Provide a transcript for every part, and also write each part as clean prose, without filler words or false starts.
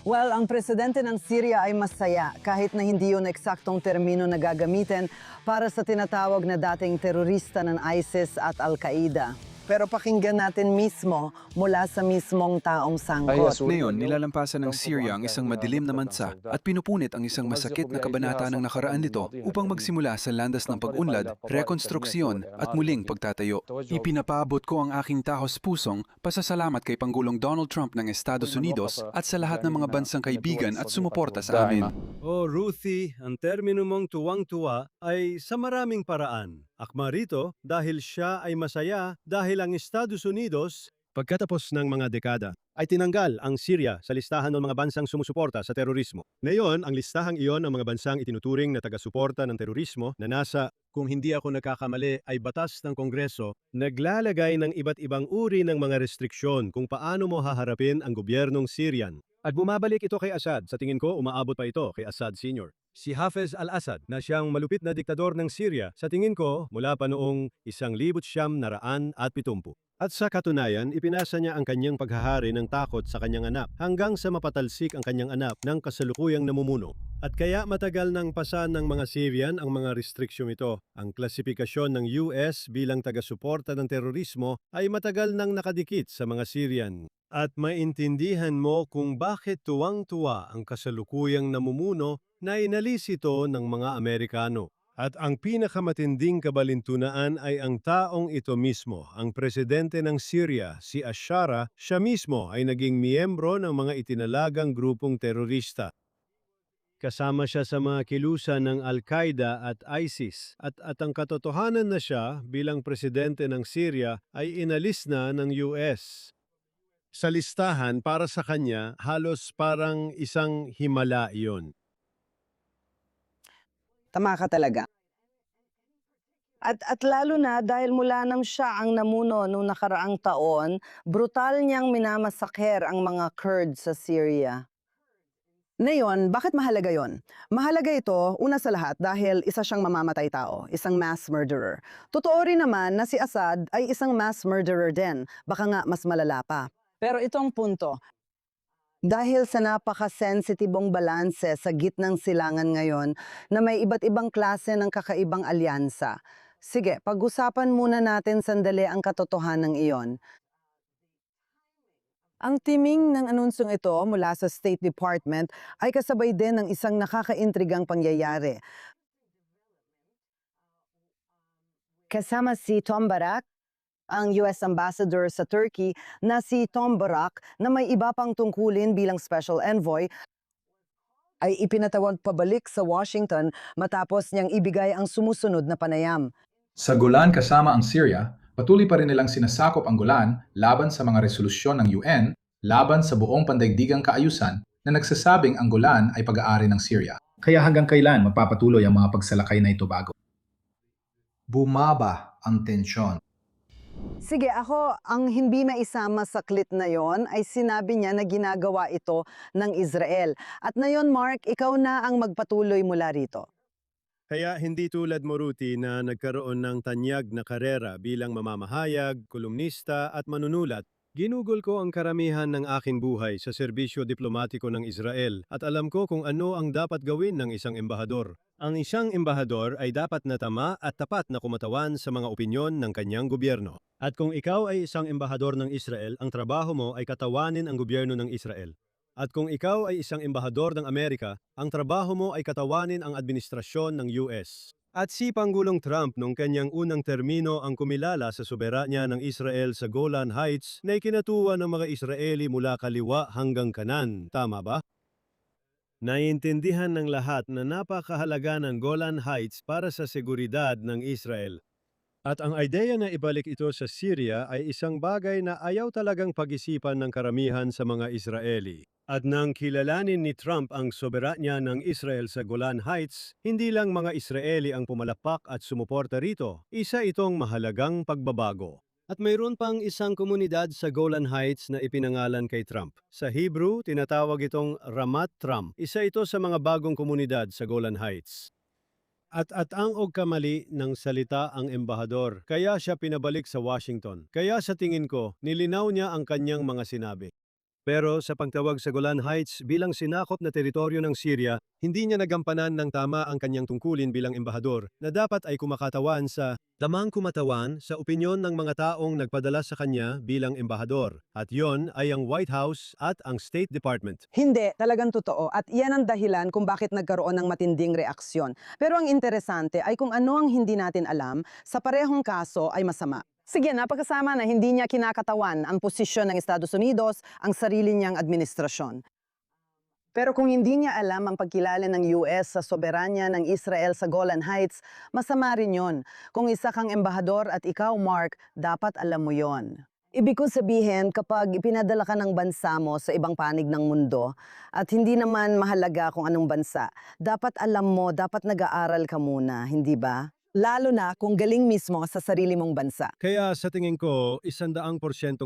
Well, ang presidente ng Syria ay masaya kahit na hindi yun eksaktong termino na gagamitin para sa tinatawag na dating terorista ng ISIS at Al-Qaeda. Pero pakinggan natin mismo mula sa mismong taong sangkot. Ngayon, nilalampasan ng Syria ang isang madilim na bansa at pinupunit ang isang masakit na kabanata ng nakaraan nito upang magsimula sa landas ng pag-unlad, rekonstruksyon at muling pagtatayo. Ipinapaabot ko ang aking tahos-pusong pasasalamat kay Pangulong Donald Trump ng Estados Unidos at sa lahat ng mga bansang kaibigan at sumuporta sa amin. Oh, Ruthie, ang termino mong tuwang-tuwa ay sa maraming paraan. Akma rito dahil siya ay masaya dahil ang Estados Unidos, pagkatapos ng mga dekada, ay tinanggal ang Syria sa listahan ng mga bansang sumusuporta sa terorismo. Ngayon, ang listahang iyon ang mga bansang itinuturing na taga-suporta ng terorismo na nasa, kung hindi ako nagkakamali, ay batas ng Kongreso, naglalagay ng iba't ibang uri ng mga restriksyon kung paano mo haharapin ang gobyernong Syrian. At bumabalik ito kay Assad. Sa tingin ko, umaabot pa ito kay Assad Sr. Si Hafez al-Assad na siyang malupit na diktador ng Syria, sa tingin ko, mula pa noong 1970. At sa katunayan, ipinasa niya ang kanyang paghahari ng takot sa kanyang anak hanggang sa mapatalsik ang kanyang anak ng kasalukuyang namumuno. At kaya matagal nang pasan ng mga Syrian ang mga restriksyong ito. Ang klasifikasyon ng US bilang taga-suporta ng terorismo ay matagal nang nakadikit sa mga Syrian. At maintindihan mo kung bakit tuwang-tuwa ang kasalukuyang namumuno na inalis ito ng mga Amerikano. At ang pinakamatinding kabalintunaan ay ang taong ito mismo, ang presidente ng Syria, si Ashara, siya mismo ay naging miyembro ng mga itinalagang grupong terorista. Kasama siya sa mga kilusan ng Al-Qaeda at ISIS at ang katotohanan na siya bilang presidente ng Syria ay inalis na ng US. Sa listahan para sa kanya, halos parang isang himala iyon. Tama ka talaga. At lalo na dahil mula nang siya ang namuno noong nakaraang taon, brutal niyang minamasakher ang mga Kurds sa Syria. Ngayon, bakit mahalaga yon? Mahalaga ito, una sa lahat, dahil isa siyang mamamatay tao, isang mass murderer. Totoo rin naman na si Assad ay isang mass murderer din, baka nga mas malala pa. Pero itong punto, dahil sa napaka-sensitibong balanse sa gitnang silangan ngayon na may iba't ibang klase ng kakaibang alyansa. Sige, pag-usapan muna natin sandali ang katotohanan iyon. Ang timing ng anunsyong ito mula sa State Department ay kasabay din ng isang nakakaintrigang pangyayari. Kasama si Tom Barak, ang US Ambassador sa Turkey, na si Tom Barak na may iba pang tungkulin bilang Special Envoy, ay ipinatawag pabalik sa Washington matapos niyang ibigay ang sumusunod na panayam. Sa Golan kasama ang Syria, patuloy pa rin nilang sinasakop ang Golan laban sa mga resolusyon ng UN, laban sa buong pandaigdigang kaayusan na nagsasabing ang Golan ay pag-aari ng Syria. Kaya hanggang kailan magpapatuloy ang mga pagsalakay na ito bago bumaba ang tensyon? Sige, ako, ang hindi maisama sa clip na yon ay sinabi niya na ginagawa ito ng Israel. At na yon, Mark, ikaw na ang magpatuloy mula rito. Kaya hindi tulad mo, Ruthie, na nagkaroon ng tanyag na karera bilang mamamahayag, kolumnista at manunulat. Ginugol ko ang karamihan ng aking buhay sa serbisyo diplomatiko ng Israel at alam ko kung ano ang dapat gawin ng isang embahador. Ang isang embahador ay dapat na tama at tapat na kumatawan sa mga opinyon ng kanyang gobyerno. At kung ikaw ay isang embahador ng Israel, ang trabaho mo ay katawanin ang gobyerno ng Israel. At kung ikaw ay isang embahador ng Amerika, ang trabaho mo ay katawanin ang administrasyon ng US. At si Pangulong Trump nung kanyang unang termino ang kumilala sa soberanya ng Israel sa Golan Heights na ikinatuwa ng mga Israeli mula kaliwa hanggang kanan. Tama ba? Naiintindihan ng lahat na napakahalaga ng Golan Heights para sa seguridad ng Israel. At ang ideya na ibalik ito sa Syria ay isang bagay na ayaw talagang pag-isipan ng karamihan sa mga Israeli. At nang kilalanin ni Trump ang soberanya ng Israel sa Golan Heights, hindi lang mga Israeli ang pumalapak at sumuporta rito. Isa itong mahalagang pagbabago. At mayroon pang isang komunidad sa Golan Heights na ipinangalan kay Trump. Sa Hebrew, tinatawag itong Ramat Trump. Isa ito sa mga bagong komunidad sa Golan Heights. At ang og kamali ng salita ang embahador, kaya siya pinabalik sa Washington. Kaya sa tingin ko, nilinaw niya ang kanyang mga sinabi. Pero sa pagtawag sa Golan Heights bilang sinakop na teritoryo ng Syria, hindi niya nagampanan ng tama ang kanyang tungkulin bilang embahador na dapat ay kumakatawan sa opinyon ng mga taong nagpadala sa kanya bilang embahador. At yon ay ang White House at ang State Department. Hindi, talagang totoo. At iyan ang dahilan kung bakit nagkaroon ng matinding reaksyon. Pero ang interesante ay kung ano ang hindi natin alam, sa parehong kaso ay masama. Sige, napakasama na hindi niya kinakatawan ang posisyon ng Estados Unidos, ang sarili niyang administrasyon. Pero kung hindi niya alam ang pagkilala ng US sa soberanya ng Israel sa Golan Heights, masama rin yon. Kung isa kang embahador at ikaw, Mark, dapat alam mo yon. Ibig ko sabihin, kapag ipinadala ka ng bansa mo sa ibang panig ng mundo at hindi naman mahalaga kung anong bansa, dapat alam mo, dapat nag-aaral ka muna, hindi ba? Lalo na kung galing mismo sa sarili mong bansa. Kaya sa tingin ko, 100%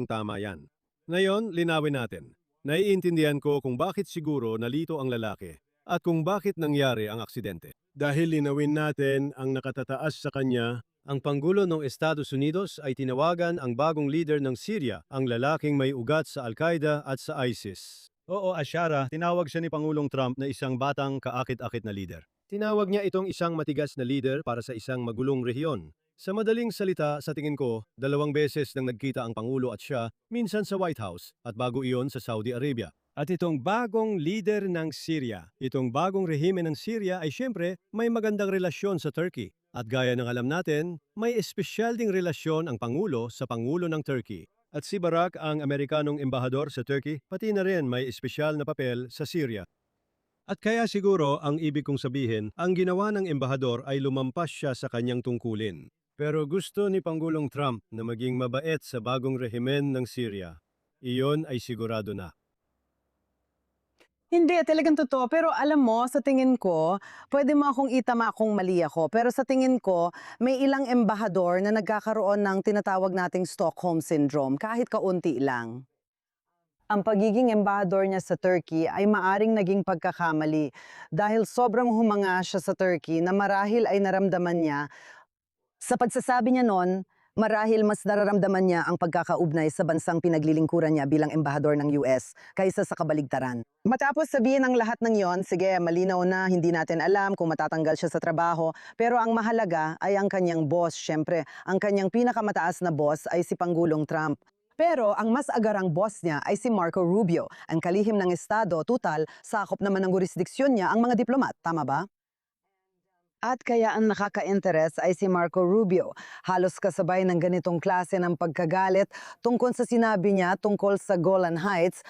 tama yan. Ngayon, linawin natin. Naiintindihan ko kung bakit siguro nalito ang lalaki at kung bakit nangyari ang aksidente. Dahil linawin natin ang nakatataas sa kanya, ang Pangulo ng Estados Unidos ay tinawagan ang bagong leader ng Syria, ang lalaking may ugat sa Al-Qaeda at sa ISIS. Oo, Ashara, tinawag siya ni Pangulong Trump na isang batang kaakit-akit na leader. Tinawag niya itong isang matigas na leader para sa isang magulong rehiyon. Sa madaling salita, sa tingin ko, 2 beses nang nagkita ang Pangulo at siya, minsan sa White House at bago iyon sa Saudi Arabia. At itong bagong leader ng Syria, itong bagong rehime ng Syria ay siyempre may magandang relasyon sa Turkey. At gaya ng alam natin, may espesyal ding relasyon ang Pangulo sa Pangulo ng Turkey. At si Barack ang Amerikanong embahador sa Turkey, pati na rin may espesyal na papel sa Syria. At kaya siguro ang ibig kong sabihin, ang ginawa ng embahador ay lumampas siya sa kanyang tungkulin. Pero gusto ni Pangulong Trump na maging mabait sa bagong rehimen ng Syria. Iyon ay sigurado na. Hindi, talagang totoo. Pero alam mo, sa tingin ko, pwede mo akong itama kung mali ako. Pero sa tingin ko, may ilang embahador na nagkakaroon ng tinatawag nating Stockholm Syndrome, kahit kaunti lang. Ang pagiging embahador niya sa Turkey ay maaring naging pagkakamali dahil sobrang humanga siya sa Turkey na marahil ay naramdaman niya. Sa pagsasabi niya noon, marahil mas nararamdaman niya ang pagkakaugnay sa bansang pinaglilingkuran niya bilang embahador ng US kaysa sa kabaligtaran. Matapos sabihin ang lahat ng yon, sige, malinaw na hindi natin alam kung matatanggal siya sa trabaho, pero ang mahalaga ay ang kanyang boss, syempre. Ang kanyang pinakamataas na boss ay si Pangulong Trump. Pero ang mas agarang boss niya ay si Marco Rubio, ang kalihim ng estado, tutal, sakop naman ng jurisdiksyon niya ang mga diplomat, tama ba? At kaya ang nakaka-interes ay si Marco Rubio. Halos kasabay ng ganitong klase ng pagkagalit tungkol sa sinabi niya tungkol sa Golan Heights.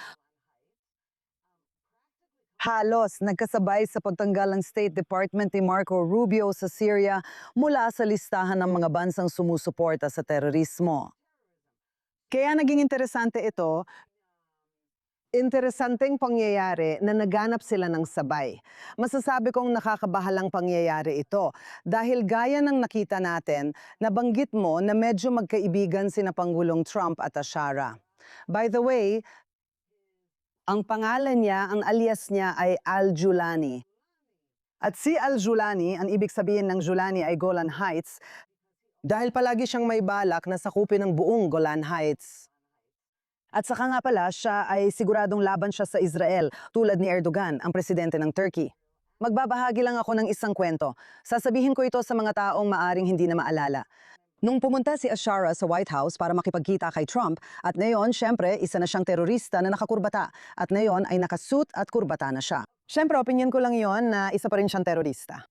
Halos nagkasabay sa pagtanggal ng State Department ni Marco Rubio sa Syria mula sa listahan ng mga bansang sumusuporta sa terorismo. Kaya naging interesante ito, interesanteng pangyayari na naganap sila ng sabay. Masasabi kong nakakabahalang pangyayari ito dahil gaya ng nakita natin, nabanggit mo na medyo magkaibigan sina Pangulong Trump at Ashara. By the way, ang pangalan niya, ang alias niya ay Al-Julani. At si Al-Julani, ang ibig sabihin ng Julani ay Golan Heights, dahil palagi siyang may balak na sakupin ang buong Golan Heights. At saka nga pala, siya ay siguradong laban siya sa Israel, tulad ni Erdogan, ang presidente ng Turkey. Magbabahagi lang ako ng isang kwento. Sasabihin ko ito sa mga taong maaring hindi na maalala. Nung pumunta si Ashara sa White House para makipagkita kay Trump, at ngayon, syempre, isa na siyang terorista na nakakurbata. At ngayon ay nakasuit at kurbata na siya. Syempre, opinion ko lang yon na isa pa rin siyang terorista.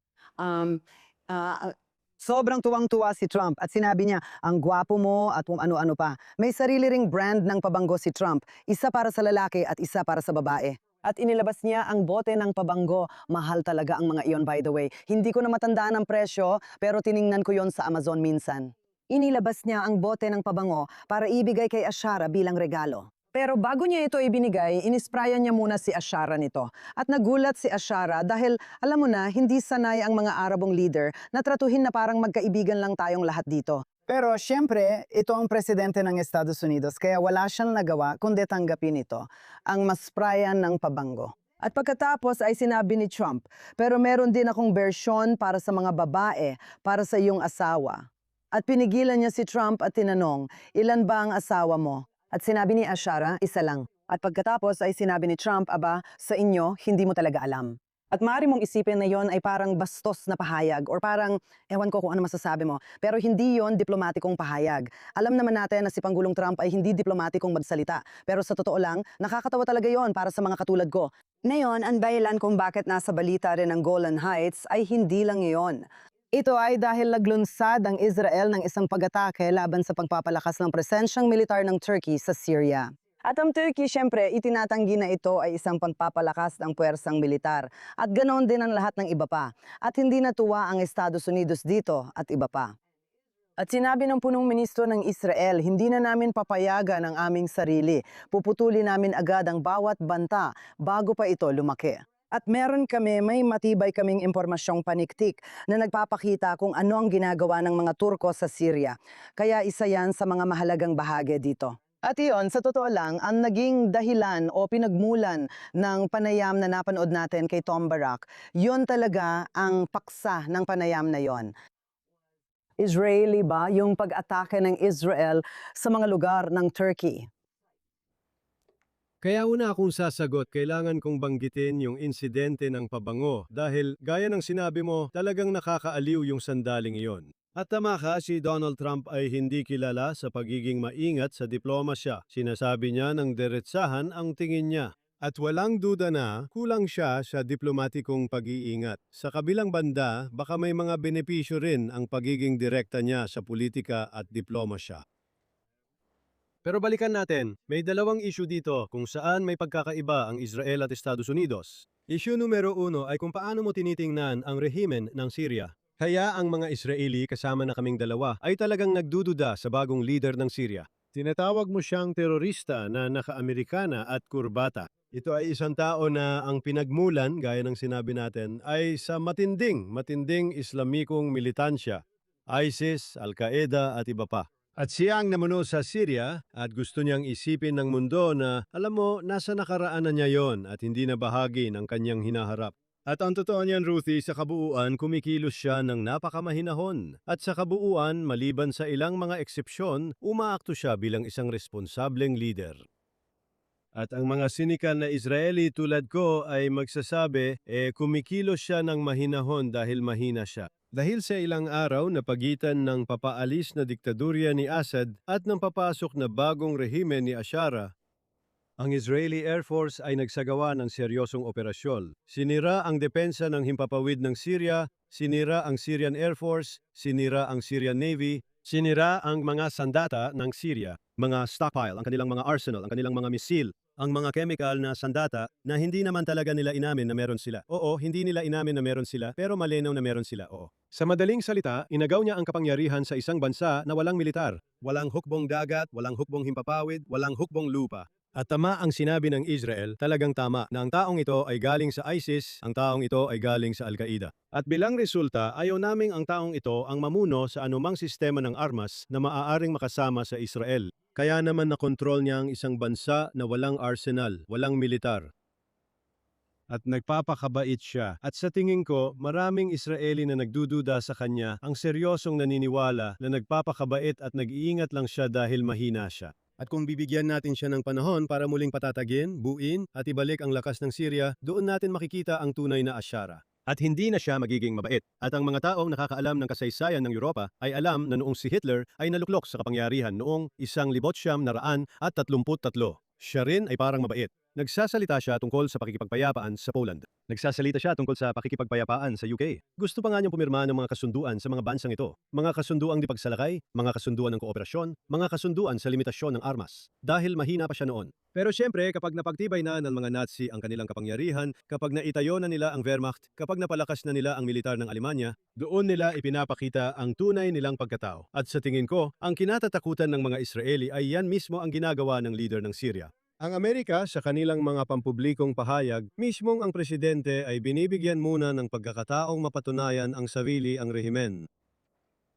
Sobrang tuwang-tuwa si Trump at sinabi niya, ang gwapo mo at kung ano-ano pa. May sarili ring brand ng pabango si Trump, isa para sa lalaki at isa para sa babae. At inilabas niya ang bote ng pabango. Mahal talaga ang mga iyon, by the way. Hindi ko na matandaan ang presyo, pero tiningnan ko yon sa Amazon minsan. Inilabas niya ang bote ng pabango para ibigay kay Ashara bilang regalo. Pero bago niya ito ibinigay, inisprayan niya muna si Ashara nito. At nagulat si Ashara dahil, alam mo na, hindi sanay ang mga Arabong leader na tratuhin na parang magkaibigan lang tayong lahat dito. Pero siyempre, ito ang presidente ng Estados Unidos kaya wala siyang nagawa kundi tanggapin ito, ang masprayan ng pabango. At pagkatapos ay sinabi ni Trump, pero meron din akong bersyon para sa mga babae, para sa iyong asawa. At pinigilan niya si Trump at tinanong, ilan ba ang asawa mo? At sinabi ni Ashara, isa lang. At pagkatapos ay sinabi ni Trump, aba, sa inyo, hindi mo talaga alam. At maaari mong isipin na yon ay parang bastos na pahayag or parang, ewan ko kung ano masasabi mo, pero hindi yon diplomatikong pahayag. Alam naman natin na si Pangulong Trump ay hindi diplomatikong magsalita, pero sa totoo lang, nakakatawa talaga yon para sa mga katulad ko. Ngayon, ang dahilan kung bakit nasa balita rin ang Golan Heights ay hindi lang iyon. Ito ay dahil naglunsad ang Israel ng isang pag-atake laban sa pagpapalakas ng presensyang militar ng Turkey sa Syria. At ang Turkey, syempre, itinatanggi na ito ay isang pagpapalakas ng puwersang militar. At ganoon din ang lahat ng iba pa. At hindi natuwa ang Estados Unidos dito at iba pa. At sinabi ng punong ministro ng Israel, hindi na namin papayagan ang aming sarili. Puputuli namin agad ang bawat banta bago pa ito lumaki. At meron kami, may matibay kaming impormasyong paniktik na nagpapakita kung ano ang ginagawa ng mga Turko sa Syria. Kaya isa yan sa mga mahalagang bahagi dito. At iyon, sa totoo lang, ang naging dahilan o pinagmulan ng panayam na napanood natin kay Tom Barak, yun talaga ang paksa ng panayam na yon. Israeli ba yung pag-atake ng Israel sa mga lugar ng Turkey? Kaya una akong sasagot, kailangan kong banggitin yung insidente ng pabango dahil gaya ng sinabi mo, talagang nakakaaliw yung sandaling iyon. At tama ka, si Donald Trump ay hindi kilala sa pagiging maingat sa diplomasya. Sinasabi niya ng diretsahan ang tingin niya. At walang duda na kulang siya sa diplomatikong pag-iingat. Sa kabilang banda, baka may mga benepisyo rin ang pagiging direkta niya sa politika at diplomasya. Pero balikan natin, may dalawang issue dito kung saan may pagkakaiba ang Israel at Estados Unidos. Issue numero 1 ay kung paano mo tinitingnan ang rehimen ng Syria. Kaya ang mga Israeli kasama na kaming dalawa ay talagang nagdududa sa bagong leader ng Syria. Tinatawag mo siyang terorista na naka-Amerikana at kurbata. Ito ay isang tao na ang pinagmulan, gaya ng sinabi natin, ay sa matinding Islamikong militansya, ISIS, Al-Qaeda at iba pa. At siya ang namuno sa Syria at gusto niyang isipin ng mundo na, alam mo, nasa nakaraan na niya yon at hindi na bahagi ng kanyang hinaharap. At ang totoo niyan, Ruthie, sa kabuuan, kumikilos siya ng napakamahinahon. At sa kabuuan, maliban sa ilang mga eksepsyon, umaakto siya bilang isang responsableng leader. At ang mga sinikal na Israeli tulad ko ay magsasabi, kumikilos siya ng mahinahon dahil mahina siya. Dahil sa ilang araw na pagitan ng papaalis na diktadurya ni Assad at ng papasok na bagong rehimen ni Ashara, ang Israeli Air Force ay nagsagawa ng seryosong operasyon. Sinira ang depensa ng himpapawid ng Syria, sinira ang Syrian Air Force, sinira ang Syrian Navy, sinira ang mga sandata ng Syria, mga stockpile, ang kanilang mga arsenal, ang kanilang mga misil, ang mga chemical na sandata na hindi naman talaga nila inamin na meron sila. Oo, hindi nila inamin na meron sila, pero malinaw na meron sila, oo. Sa madaling salita, inagaw niya ang kapangyarihan sa isang bansa na walang militar. Walang hukbong dagat, walang hukbong himpapawid, walang hukbong lupa. At tama ang sinabi ng Israel, talagang tama, na ang taong ito ay galing sa ISIS, ang taong ito ay galing sa Al-Qaeda. At bilang resulta, ayaw naming ang taong ito ang mamuno sa anumang sistema ng armas na maaaring makasama sa Israel. Kaya naman nakontrol niya ang isang bansa na walang arsenal, walang militar. At nagpapakabait siya. At sa tingin ko, maraming Israeli na nagdududa sa kanya ang seryosong naniniwala na nagpapakabait at nag-iingat lang siya dahil mahina siya. At kung bibigyan natin siya ng panahon para muling patatagin, buuin at ibalik ang lakas ng Syria, doon natin makikita ang tunay na Ashara. At hindi na siya magiging mabait. At ang mga taong nakakaalam ng kasaysayan ng Europa ay alam na noong si Hitler ay naluklok sa kapangyarihan noong 1933. Siya rin ay parang mabait. Nagsasalita siya tungkol sa pakikipagpayapaan sa Poland. Nagsasalita siya tungkol sa pakikipagpayapaan sa UK. Gusto pa nga niyang pumirma ng mga kasunduan sa mga bansang ito. Mga kasunduang di pagsalakay, mga kasunduan ng kooperasyon, mga kasunduan sa limitasyon ng armas. Dahil mahina pa siya noon. Pero siyempre, kapag napagtibay na ng mga Nazi ang kanilang kapangyarihan, kapag naitayo na nila ang Wehrmacht, kapag napalakas na nila ang militar ng Alemanya, doon nila ipinapakita ang tunay nilang pagkatao. At sa tingin ko, ang kinatatakutan ng mga Israeli ay yan mismo ang ginagawa ng leader ng Syria. Ang Amerika sa kanilang mga pampublikong pahayag, mismong ang presidente ay binibigyan muna ng pagkakataong mapatunayan ang sarili ang rehimen.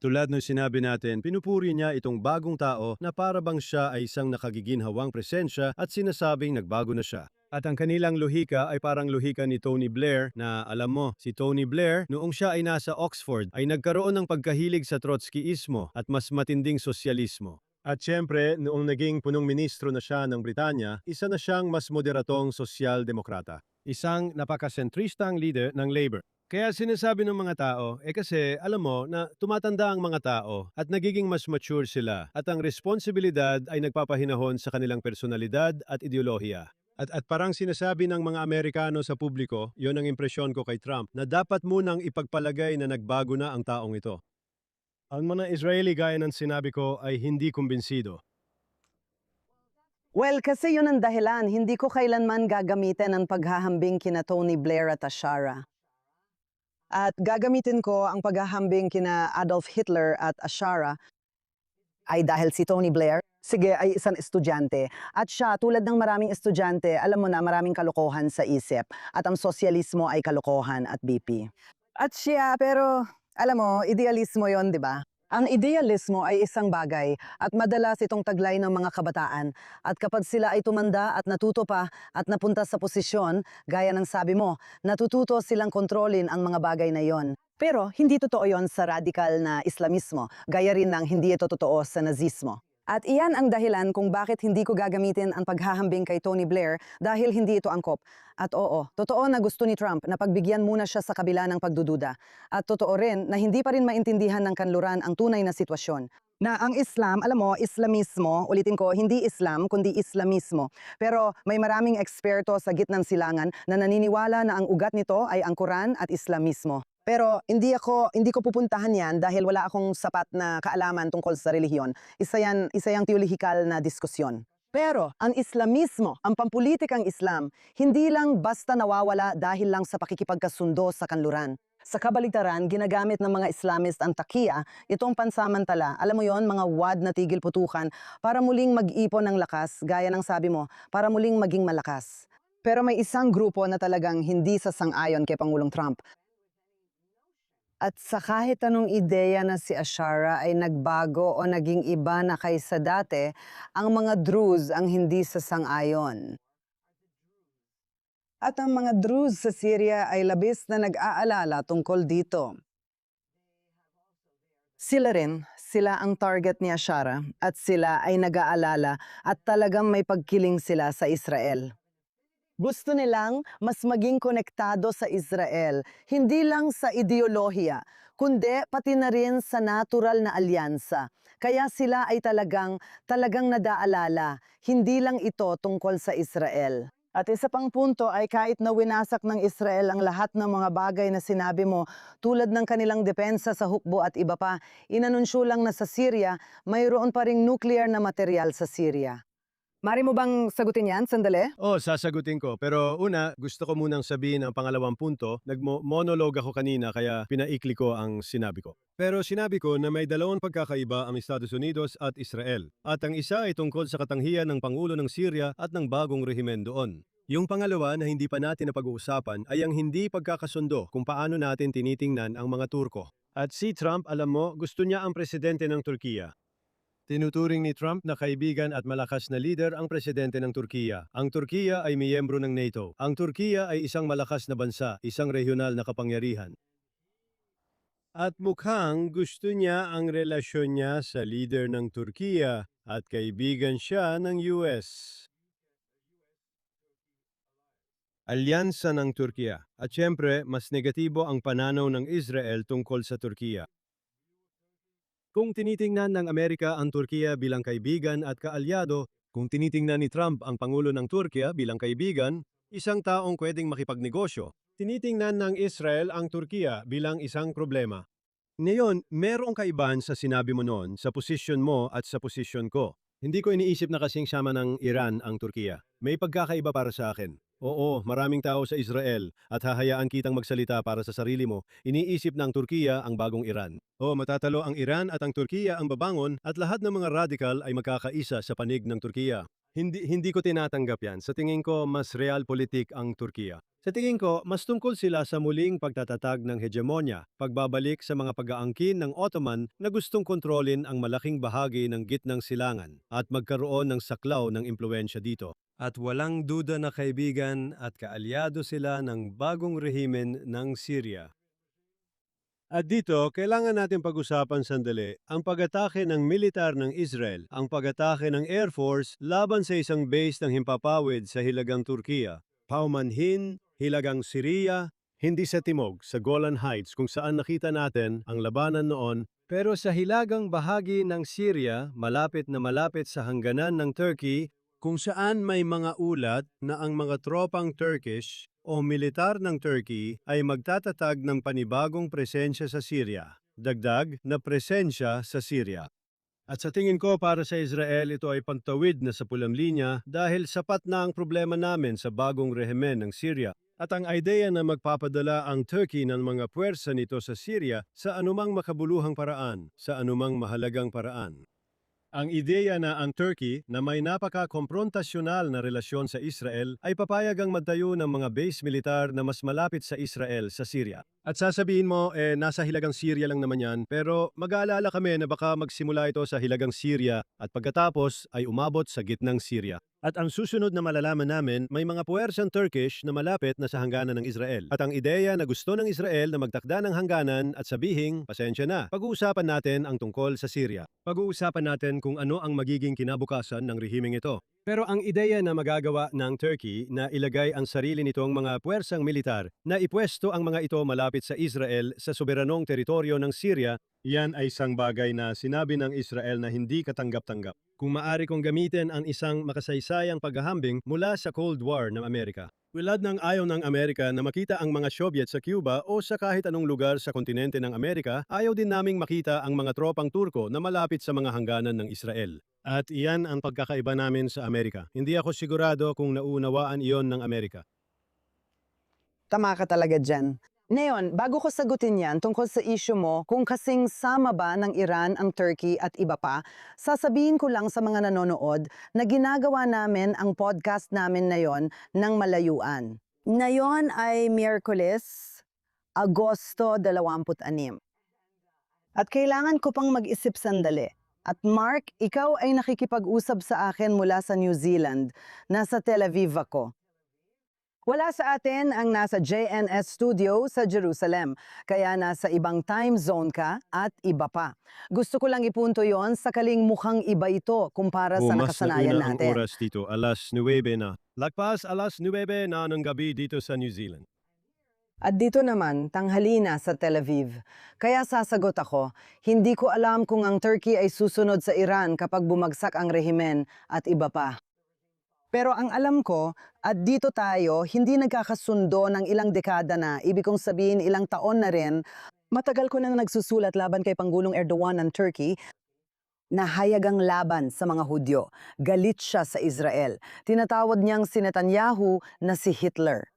Tulad ng sinabi natin, pinupuri niya itong bagong tao na para bang siya ay isang nakagiginhawang presensya at sinasabing nagbago na siya. At ang kanilang lohika ay parang lohika ni Tony Blair na alam mo, si Tony Blair noong siya ay nasa Oxford ay nagkaroon ng pagkahilig sa Trotskyismo at mas matinding sosyalismo. At siyempre, noong naging punong ministro na siya ng Britanya, isa na siyang mas moderatong sosyal-demokrata. Isang napakasentristang leader ng Labour. Kaya sinasabi ng mga tao, kasi alam mo na tumatanda ang mga tao at nagiging mas mature sila at ang responsibilidad ay nagpapahinahon sa kanilang personalidad at ideolohiya. At parang sinasabi ng mga Amerikano sa publiko, yon ang impresyon ko kay Trump, na dapat munang ipagpalagay na nagbago na ang taong ito. Ang mga Israeli gaya ng sinabi ko ay hindi kumbinsido. Well, kasi yun ang dahilan. Hindi ko kailanman gagamitin ang paghahambing kina Tony Blair at Ashara. At gagamitin ko ang paghahambing kina Adolf Hitler at Ashara ay dahil si Tony Blair, sige, ay isang estudyante. At siya, tulad ng maraming estudyante, alam mo na maraming kalokohan sa isip. At ang sosyalismo ay kalokohan at BP. At siya, pero alam mo, idealismo yon, di ba? Ang idealismo ay isang bagay at madalas itong taglay ng mga kabataan. At kapag sila ay tumanda at natuto pa at napunta sa posisyon, gaya ng sabi mo, natututo silang kontrolin ang mga bagay na yon. Pero hindi totoo yon sa radikal na Islamismo, gaya rin ng hindi ito totoo sa Nazismo. At iyan ang dahilan kung bakit hindi ko gagamitin ang paghahambing kay Tony Blair dahil hindi ito angkop. At oo, totoo na gusto ni Trump na pagbigyan muna siya sa kabila ng pagdududa. At totoo rin na hindi pa rin maintindihan ng kanluran ang tunay na sitwasyon. Na ang Islam, alam mo, Islamismo, ulitin ko, hindi Islam kundi Islamismo. Pero may maraming eksperto sa gitnang silangan na naniniwala na ang ugat nito ay ang Quran at Islamismo. Pero hindi ko pupuntahan yan dahil wala akong sapat na kaalaman tungkol sa relihiyon. Isa yang teologikal na diskusyon. Pero ang Islamismo, ang pampulitikang Islam, hindi lang basta nawawala dahil lang sa pakikipagkasundo sa kanluran. Sa kabaligtaran, ginagamit ng mga Islamist ang takiya, itong pansamantala, alam mo yon, mga wad na tigil putukan, para muling mag-ipon ng lakas, gaya ng sabi mo, para muling maging malakas. Pero may isang grupo na talagang hindi sasang-ayon kay Pangulong Trump. At sa kahit anong ideya na si Ashara ay nagbago o naging iba na kaysa dati, ang mga Druze ang hindi sasang-ayon. At ang mga Druze sa Syria ay labis na nag-aalala tungkol dito. Sila ang target ni Ashara at sila ay nag-aalala at talagang may pagkiling sila sa Israel. Gusto nilang mas maging konektado sa Israel, hindi lang sa ideolohiya, kundi pati na rin sa natural na alyansa. Kaya sila ay talagang nadaalala, hindi lang ito tungkol sa Israel. At isa pang punto ay kahit na winasak ng Israel ang lahat ng mga bagay na sinabi mo, tulad ng kanilang depensa sa hukbo at iba pa, inanunsyo lang na sa Syria, mayroon pa ring nuclear na material sa Syria. Mari mo bang sagutin yan? Sandali. Sasagutin ko. Pero una, gusto ko munang sabihin ang pangalawang punto. Nagmo-monologue ako kanina kaya pinaikli ko ang sinabi ko. Pero sinabi ko na may dalawang pagkakaiba ang Estados Unidos at Israel. At ang isa ay tungkol sa katanghihan ng Pangulo ng Syria at ng bagong rehimen doon. Yung pangalawa na hindi pa natin napag-uusapan ay ang hindi pagkakasundo kung paano natin tinitingnan ang mga Turko. At si Trump, alam mo, gusto niya ang presidente ng Turkiya. Tinuturing ni Trump na kaibigan at malakas na leader ang presidente ng Turkiya. Ang Turkiya ay miyembro ng NATO. Ang Turkiya ay isang malakas na bansa, isang regional na kapangyarihan. At mukhang gusto niya ang relasyon niya sa leader ng Turkiya at kaibigan siya ng US. Alyansa ng Turkiya. At siyempre, mas negatibo ang pananaw ng Israel tungkol sa Turkiya. Kung tinitingnan ng Amerika ang Turkiya bilang kaibigan at kaalyado, kung tinitingnan ni Trump ang Pangulo ng Turkiya bilang kaibigan, isang taong pwedeng makipagnegosyo, tinitingnan ng Israel ang Turkiya bilang isang problema. Ngayon, merong kaibahan sa sinabi mo noon sa posisyon mo at sa posisyon ko. Hindi ko iniisip na kasing sama ng Iran ang Turkiya. May pagkakaiba para sa akin. Oo, maraming tao sa Israel at hahayaan kitang magsalita para sa sarili mo. Iniisip ng Turkiya ang bagong Iran. Matatalo ang Iran at ang Turkiya ang babangon at lahat ng mga radikal ay magkakaisa sa panig ng Turkiya. Hindi ko tinatanggap yan. Sa tingin ko, mas realpolitik ang Turkiya. Sa tingin ko, mas tungkol sila sa muling pagtatatag ng hegemonya, pagbabalik sa mga pag-aangkin ng Ottoman na gustong kontrolin ang malaking bahagi ng gitnang silangan at magkaroon ng saklaw ng impluensya dito. At walang duda na kaibigan at kaalyado sila ng bagong rehimen ng Syria. At dito, kailangan natin pag-usapan sandali ang pag-atake ng militar ng Israel, ang pag-atake ng Air Force laban sa isang base ng himpapawid sa Hilagang Turkiya. Paumanhin, Hilagang Syria, hindi sa timog, sa Golan Heights kung saan nakita natin ang labanan noon, pero sa hilagang bahagi ng Syria, malapit na malapit sa hangganan ng Turkey, kung saan may mga ulat na ang mga tropang Turkish o militar ng Turkey ay magtatatag ng panibagong presensya sa Syria, dagdag na presensya sa Syria. At sa tingin ko para sa Israel ito ay pagtawid na sa pulang linya dahil sapat na ang problema namin sa bagong rehimen ng Syria. At ang ideya na magpapadala ang Turkey ng mga puwersa nito sa Syria sa anumang makabuluhang paraan, sa anumang mahalagang paraan. Ang ideya na ang Turkey na may napaka-komprontasyonal na relasyon sa Israel ay papayagang magtayo ng mga base militar na mas malapit sa Israel sa Syria. At sasabihin mo, nasa hilagang Syria lang naman yan, pero mag-aalala kami na baka magsimula ito sa hilagang Syria at pagkatapos ay umabot sa gitnang Syria. At ang susunod na malalaman namin, may mga puwersang Turkish na malapit na sa hangganan ng Israel. At ang ideya na gusto ng Israel na magtakda ng hangganan at sabihing, pasensya na, pag-uusapan natin ang tungkol sa Syria. Pag-uusapan natin kung ano ang magiging kinabukasan ng rehimeng ito. Pero ang ideya na magagawa ng Turkey na ilagay ang sarili nitong mga puwersang militar na ipwesto ang mga ito malapit sa Israel sa soberanong teritoryo ng Syria, yan ay isang bagay na sinabi ng Israel na hindi katanggap-tanggap. Kung maaari kong gamitin ang isang makasaysayang paghahambing mula sa Cold War ng Amerika. Wilad ng ayaw ng Amerika na makita ang mga Soviet sa Cuba o sa kahit anong lugar sa kontinente ng Amerika, ayaw din naming makita ang mga tropang Turko na malapit sa mga hangganan ng Israel. At iyan ang pagkakaiba namin sa Amerika. Hindi ako sigurado kung naunawaan iyon ng Amerika. Tama ka talaga dyan. Ngayon, bago ko sagutin yan tungkol sa issue mo kung kasing sama ba ng Iran ang Turkey at iba pa, sasabihin ko lang sa mga nanonood na ginagawa namin ang podcast namin na yon ng malayuan. Ngayon ay Miyerkules, Agosto 26. At kailangan ko pang mag-isip sandali. At Mark, ikaw ay nakikipag-usap sa akin mula sa New Zealand. Nasa Tel Aviv ako. Wala sa atin ang nasa JNS Studio sa Jerusalem, kaya nasa ibang time zone ka at iba pa. Gusto ko lang ipunto yon sakaling mukhang iba ito kumpara sa nakasanayan ang natin. oras dito, alas 9 na. Lagpas alas 9 na ng gabi dito sa New Zealand. At dito naman, tanghali na sa Tel Aviv. Kaya sasagot ako, hindi ko alam kung ang Turkey ay susunod sa Iran kapag bumagsak ang rehimen at iba pa. Pero ang alam ko, at dito tayo, hindi nagkakasundo ng ilang dekada na, ibig kong sabihin ilang taon na rin, matagal ko nang nagsusulat laban kay Pangulong Erdogan ng Turkey, na hayagang laban sa mga Hudyo. Galit siya sa Israel. Tinatawad niyang si Netanyahu na si Hitler.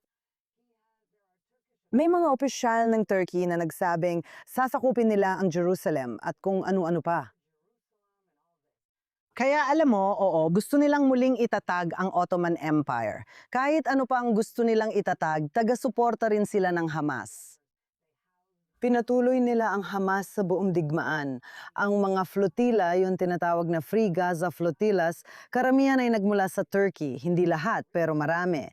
May mga opisyal ng Turkey na nagsabing sasakupin nila ang Jerusalem at kung ano-ano pa. Kaya alam mo, oo, gusto nilang muling itatag ang Ottoman Empire. Kahit ano pa ang gusto nilang itatag, taga-suporta rin sila ng Hamas. Pinatuloy nila ang Hamas sa buong digmaan. Ang mga flotilla, yung tinatawag na Free Gaza flotillas, karamihan ay nagmula sa Turkey. Hindi lahat, pero marami.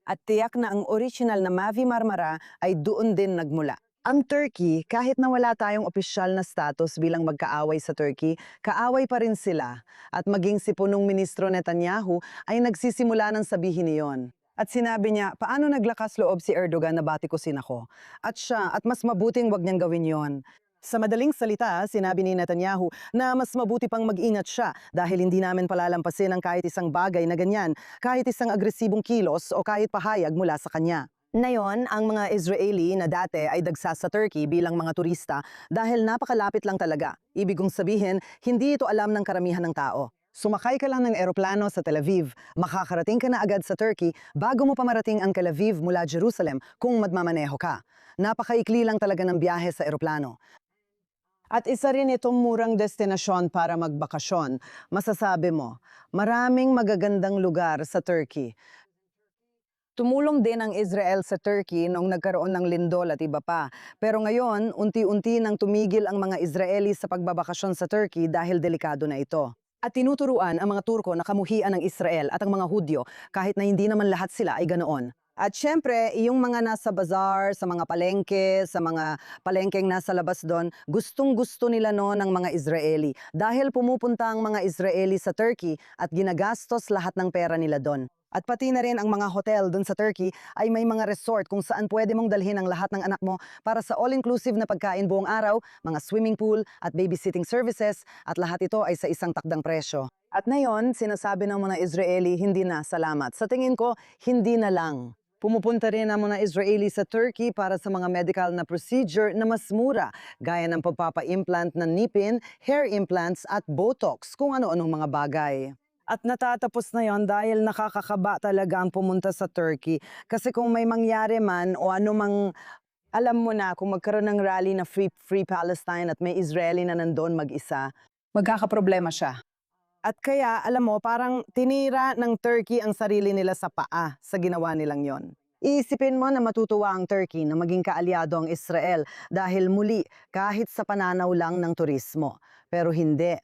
At tiyak na ang original na Mavi Marmara ay doon din nagmula. Ang Turkey, kahit na wala tayong opisyal na status bilang magkaaway sa Turkey, kaaway pa rin sila. At maging si punong ministro Netanyahu ay nagsisimula ng sabihin niyon. At sinabi niya, paano naglakas loob si Erdogan na batikusin ako? At siya, at mas mabuting wag niyang gawin yon. Sa madaling salita, sinabi ni Netanyahu na mas mabuti pang mag-ingat siya dahil hindi namin palalampasin ang kahit isang bagay na ganyan, kahit isang agresibong kilos o kahit pahayag mula sa kanya. Ngayon, ang mga Israeli na dati ay dagsa sa Turkey bilang mga turista dahil napakalapit lang talaga. Ibig kong sabihin, hindi ito alam ng karamihan ng tao. Sumakay ka lang ng eroplano sa Tel Aviv, makakarating ka na agad sa Turkey bago mo pa marating ang Tel Aviv mula Jerusalem kung magmamaneho ka. Napakaikli lang talaga ng biyahe sa eroplano. At isa rin itong murang destinasyon para magbakasyon. Masasabi mo, maraming magagandang lugar sa Turkey. Tumulong din ang Israel sa Turkey noong nagkaroon ng lindol at iba pa. Pero ngayon, unti-unti nang tumigil ang mga Israeli sa pagbabakasyon sa Turkey dahil delikado na ito. At tinuturuan ang mga Turko na kamuhian ng Israel at ang mga Hudyo kahit na hindi naman lahat sila ay ganoon. At syempre, yung mga nasa bazaar, sa mga palengke, sa mga palengkeng nasa labas doon, gustong-gusto nila no ng mga Israeli. Dahil pumupunta ang mga Israeli sa Turkey at ginagastos lahat ng pera nila doon. At pati na rin ang mga hotel doon sa Turkey ay may mga resort kung saan pwede mong dalhin ang lahat ng anak mo para sa all-inclusive na pagkain buong araw, mga swimming pool at babysitting services at lahat ito ay sa isang takdang presyo. At ngayon, sinasabi ng mga Israeli, hindi na, salamat. Sa tingin ko, hindi na lang. Pumupunta rin ang mga Israeli sa Turkey para sa mga medical na procedure na mas mura, gaya ng pagpapa-implant ng ngipin, hair implants at botox, kung ano-anong mga bagay. At natatapos na yon dahil nakakakaba talaga ang pumunta sa Turkey. Kasi kung may mangyari man o anumang, alam mo na, kung magkaroon ng rally na Free Palestine at may Israeli na nandoon mag-isa, magkakaproblema siya. At kaya, alam mo, parang tinira ng Turkey ang sarili nila sa paa sa ginawa nilang yon. Iisipin mo na matutuwa ang Turkey na maging kaalyado ang Israel dahil muli kahit sa pananaw lang ng turismo. Pero hindi.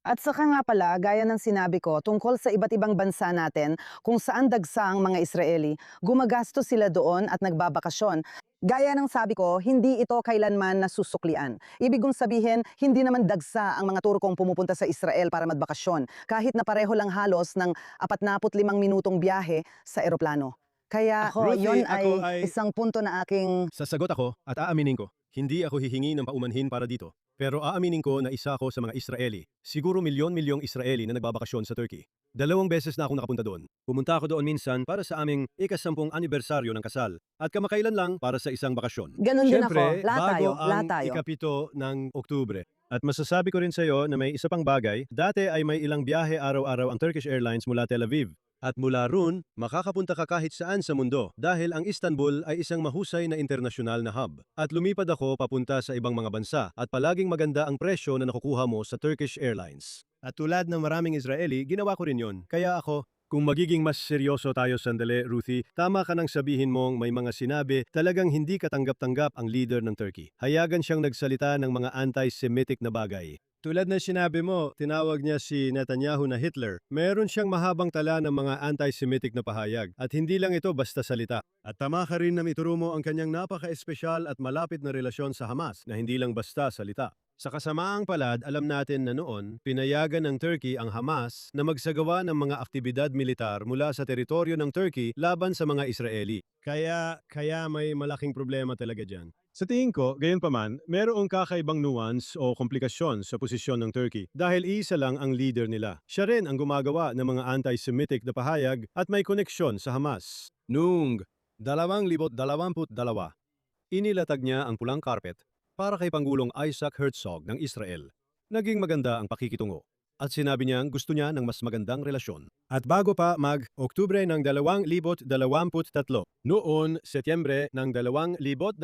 At saka nga pala, gaya ng sinabi ko, tungkol sa iba't ibang bansa natin, kung saan dagsa ang mga Israeli, gumagastos sila doon at nagbabakasyon. Gaya ng sabi ko, hindi ito kailanman nasusuklian. Ibig kong sabihin, hindi naman dagsa ang mga Turkong pumupunta sa Israel para magbakasyon, kahit na pareho lang halos ng 45 minutong biyahe sa eroplano. Kaya Ruthie, yon ako ay isang punto na aking Sasagot ako at aaminin ko, hindi ako hihingi ng paumanhin para dito. Pero aaminin ko na isa ako sa mga Israeli. Siguro milyon-milyong Israeli na nagbabakasyon sa Turkey. 2 beses na ako nakapunta doon. Pumunta ako doon minsan para sa aming ika-10 anibersaryo ng kasal at kamakailan lang para sa isang bakasyon. ganun din ako. Siyempre, Lahat bago tayo, ang lahat tayo. ika-7 ng Oktubre. At masasabi ko rin sa iyo na may isa pang bagay, dati ay may ilang biyahe araw-araw ang Turkish Airlines mula Tel Aviv. At mula roon, makakapunta ka kahit saan sa mundo dahil ang Istanbul ay isang mahusay na internasyonal na hub. At lumipad ako papunta sa ibang mga bansa at palaging maganda ang presyo na nakukuha mo sa Turkish Airlines. At tulad ng maraming Israeli, ginawa ko rin yon. Kaya ako, kung magiging mas seryoso tayo sandali, Ruthie, tama ka nang sabihin mong may mga sinabi talagang hindi katanggap-tanggap ang leader ng Turkey. Hayagan siyang nagsalita ng mga anti-Semitic na bagay. Tulad na sinabi mo, tinawag niya si Netanyahu na Hitler. Meron siyang mahabang tala ng mga anti-Semitic na pahayag. At hindi lang ito basta salita. At tama ka rin na ituro mo ang kanyang napaka-espesyal at malapit na relasyon sa Hamas na hindi lang basta salita. Sa kasamaang palad, alam natin na noon, pinayagan ng Turkey ang Hamas na magsagawa ng mga aktibidad militar mula sa teritoryo ng Turkey laban sa mga Israeli. Kaya may malaking problema talaga dyan. Sa tingin ko, gayon pa man, mayroong kakaibang nuance o komplikasyon sa posisyon ng Turkey dahil isa lang ang leader nila. Siya rin ang gumagawa ng mga anti-Semitic na pahayag at may koneksyon sa Hamas. Noong 2022, inilatag niya ang pulang carpet para kay Pangulong Isaac Herzog ng Israel. Naging maganda ang pakikitungo. At sinabi niyang gusto niya ng mas magandang relasyon. At bago pa mag-Oktubre ng 2023, noon Setyembre ng 2023,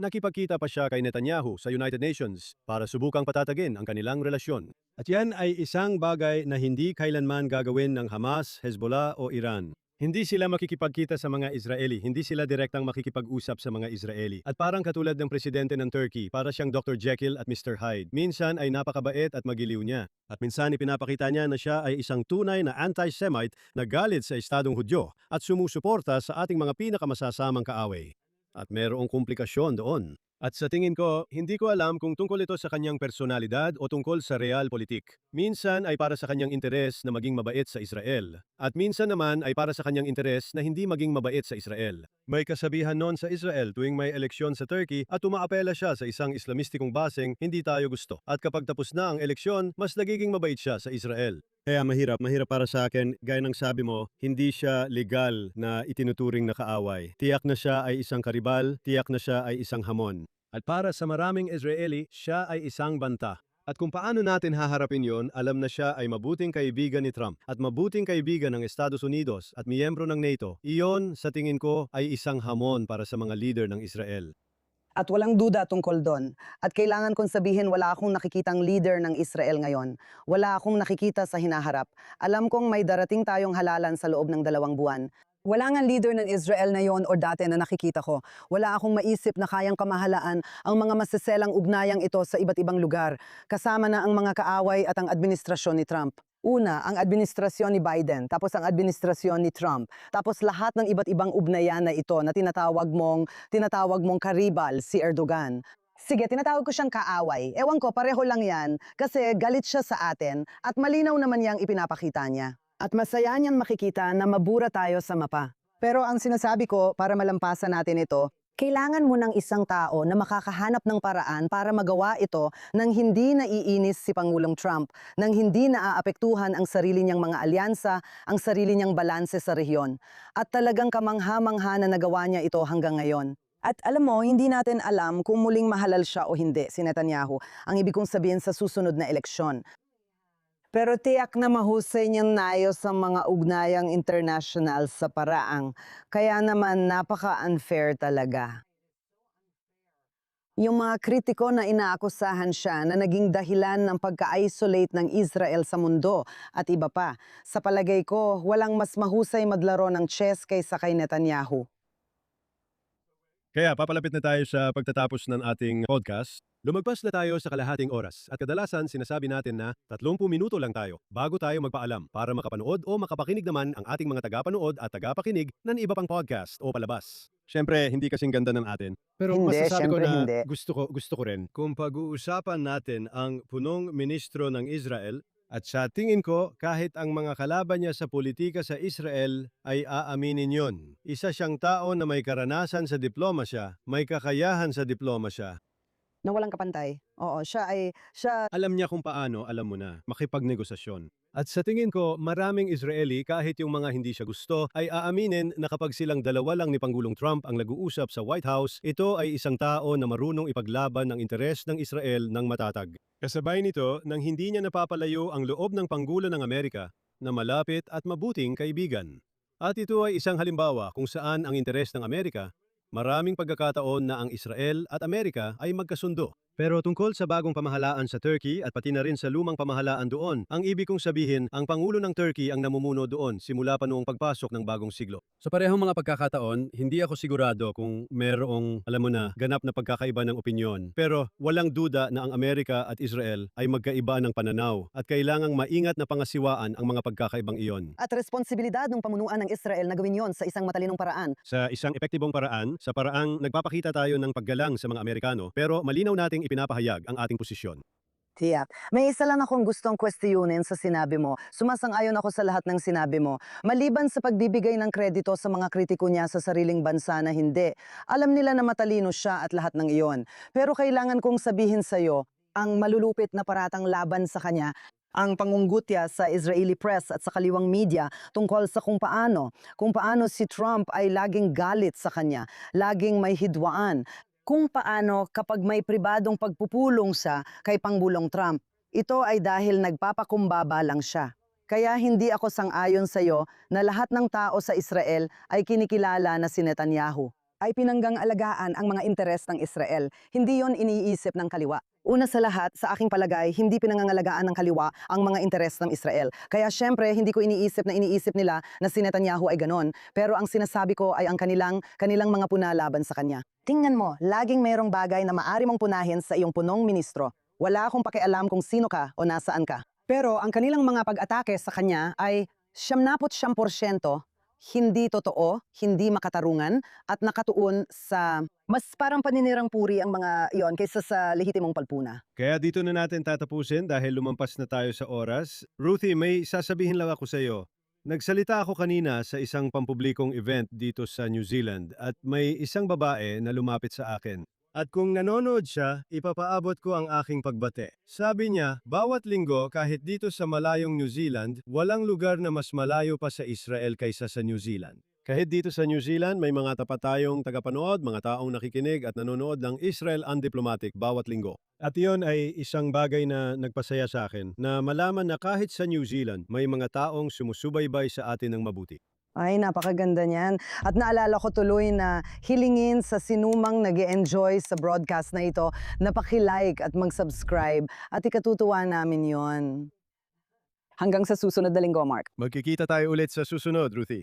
nakipagkita pa siya kay Netanyahu sa United Nations para subukang patatagin ang kanilang relasyon. At yan ay isang bagay na hindi kailanman gagawin ng Hamas, Hezbollah o Iran. Hindi sila makikipagkita sa mga Israeli, hindi sila direktang makikipag-usap sa mga Israeli. At parang katulad ng presidente ng Turkey, para siyang Dr. Jekyll at Mr. Hyde. Minsan ay napakabait at magiliw niya. At minsan ipinapakita niya na siya ay isang tunay na anti-Semite na galit sa Estadong Hudyo at sumusuporta sa ating mga pinakamasasamang kaaway. At mayroong komplikasyon doon. At sa tingin ko, hindi ko alam kung tungkol ito sa kanyang personalidad o tungkol sa realpolitik. Minsan ay para sa kanyang interes na maging mabait sa Israel. At minsan naman ay para sa kanyang interes na hindi maging mabait sa Israel. May kasabihan noon sa Israel tuwing may eleksyon sa Turkey at umaapela siya sa isang islamistikong basing hindi tayo gusto. At kapag tapos na ang eleksyon, mas nagiging mabait siya sa Israel. Kaya mahirap para sa akin, gaya ng sabi mo, hindi siya legal na itinuturing na kaaway. Tiyak na siya ay isang karibal, tiyak na siya ay isang hamon. At para sa maraming Israeli, siya ay isang banta. At kung paano natin haharapin yon, alam na siya ay mabuting kaibigan ni Trump at mabuting kaibigan ng Estados Unidos at miyembro ng NATO. Iyon, sa tingin ko, ay isang hamon para sa mga leader ng Israel. At walang duda tungkol doon. At kailangan kong sabihin, wala akong nakikitang leader ng Israel ngayon. Wala akong nakikita sa hinaharap. Alam kong may darating tayong halalan sa loob ng 2 buwan. Wala nga leader ng Israel na yon o dati na nakikita ko. Wala akong maisip na kayang kamahalaan ang mga maseselang ugnayang ito sa iba't ibang lugar, kasama na ang mga kaaway at ang administrasyon ni Trump. Una, ang administrasyon ni Biden, tapos ang administrasyon ni Trump, tapos lahat ng iba't ibang ugnayan na ito na tinatawag mong karibal si Erdogan. Sige, tinatawag ko siyang kaaway. Ewan ko, pareho lang yan kasi galit siya sa atin at malinaw naman niyang ipinapakita niya. At masaya niyang makikita na mabura tayo sa mapa. Pero ang sinasabi ko, para malampasan natin ito, kailangan mo ng isang tao na makakahanap ng paraan para magawa ito nang hindi naiinis si Pangulong Trump, nang hindi naaapektuhan ang sarili niyang mga alyansa, ang sarili niyang balanse sa rehiyon. At talagang kamangha-mangha na nagawa niya ito hanggang ngayon. At alam mo, hindi natin alam kung muling mahalal siya o hindi, si Netanyahu, ang ibig kong sabihin sa susunod na eleksyon. Pero tiyak na mahusay niyang nayo sa mga ugnayang international sa paraang, kaya naman napaka-unfair talaga. Yung mga kritiko na inaakusahan siya na naging dahilan ng pagka-isolate ng Israel sa mundo at iba pa, sa palagay ko, walang mas mahusay maglaro ng chess kaysa kay Netanyahu. Kaya papalapit na tayo sa pagtatapos ng ating podcast. Lumagpas na tayo sa kalahating oras at kadalasan sinasabi natin na 30 minuto lang tayo bago tayo magpaalam para makapanood o makapakinig naman ang ating mga tagapanood at tagapakinig ng iba pang podcast o palabas. Siyempre, hindi kasing ganda ng atin. Pero Hindi, masasabi ko siyempre na hindi. gusto ko rin kung pag-uusapan natin ang punong ministro ng Israel at sa tingin ko kahit ang mga kalaban niya sa politika sa Israel ay aaminin yon. Isa siyang tao na may karanasan sa diplomasya, may kakayahan sa diplomasya. Na walang kapantay. Oo, siya Alam niya kung paano, alam mo na, makipagnegosasyon. At sa tingin ko, maraming Israeli kahit yung mga hindi siya gusto ay aaminin na kapag silang dalawa lang ni Pangulong Trump ang nag-uusap sa White House, ito ay isang tao na marunong ipaglaban ng interes ng Israel ng matatag. Kasabay nito, nang hindi niya napapalayo ang loob ng Pangulo ng Amerika na malapit at mabuting kaibigan. At ito ay isang halimbawa kung saan ang interes ng Amerika, maraming pagkakataon na ang Israel at Amerika ay magkasundo. Pero tungkol sa bagong pamahalaan sa Turkey at pati na rin sa lumang pamahalaan doon, ang ibig kong sabihin, ang Pangulo ng Turkey ang namumuno doon simula pa noong pagpasok ng bagong siglo. Sa parehong mga pagkakataon, hindi ako sigurado kung merong, alam mo na, ganap na pagkakaiba ng opinyon. Pero walang duda na ang Amerika at Israel ay magkaiba ng pananaw at kailangang maingat na pangasiwaan ang mga pagkakaibang iyon. at responsibilidad ng pamunuan ng Israel na gawin yon sa isang matalinong paraan. Sa isang epektibong paraan, sa paraang nagpapakita tayo ng paggalang sa mga Amerikano, pero malinaw nating ipinapahayag ang ating posisyon. Tiyak. May isa lang akong gustong kwestiyonin sa sinabi mo. Sumasang-ayon ako sa lahat ng sinabi mo. Maliban sa pagbibigay ng kredito sa mga kritiko niya sa sariling bansa na hindi, alam nila na matalino siya at lahat ng iyon. Pero kailangan kong sabihin sa'yo, ang malulupit na paratang laban sa kanya, ang pangunggutya sa Israeli press at sa kaliwang media tungkol sa kung paano si Trump ay laging galit sa kanya, laging may hidwaan, kung paano kapag may pribadong pagpupulong siya kay Pangulong Trump. Ito ay dahil nagpapakumbaba lang siya. Kaya hindi ako sang-ayon sa iyo na lahat ng tao sa Israel ay kinikilala na si Netanyahu. Ay pinanggang-alagaan ang mga interes ng Israel. Hindi yon iniisip ng kaliwa. Una sa lahat, sa aking palagay, hindi pinangangalagaan ng kaliwa ang mga interes ng Israel. Kaya syempre, hindi ko iniisip nila na si Netanyahu ay ganon. Pero ang sinasabi ko ay ang kanilang mga punalaban sa kanya. Tingnan mo, laging mayroong bagay na maaari mong punahin sa iyong punong ministro. Wala akong pakialam kung sino ka o nasaan ka. Pero ang kanilang mga pag-atake sa kanya ay 99% hindi totoo, hindi makatarungan, at nakatuon sa mas parang paninirang puri ang mga iyon kaysa sa lehitimong palpuna. Kaya dito na natin tatapusin dahil lumampas na tayo sa oras. Ruthie, may sasabihin lang ako sa iyo. Nagsalita ako kanina sa isang pampublikong event dito sa New Zealand at may isang babae na lumapit sa akin. At kung nanonood siya, ipapaabot ko ang aking pagbate. Sabi niya, bawat linggo kahit dito sa malayong New Zealand, walang lugar na mas malayo pa sa Israel kaysa sa New Zealand. Kahit dito sa New Zealand, may mga tapat tayong tagapanood, mga taong nakikinig at nanonood ng Israel Undiplomatic bawat linggo. At iyon ay isang bagay na nagpasaya sa akin, na malaman na kahit sa New Zealand, may mga taong sumusubaybay sa atin ng mabuti. Ay, napakaganda niyan. At naalala ko tuloy na hilingin sa sinumang nag-enjoy sa broadcast na ito na paki-like at mag-subscribe at ikatutuwa namin yon. Hanggang sa susunod na linggo, Mark. Magkikita tayo ulit sa susunod, Ruthie.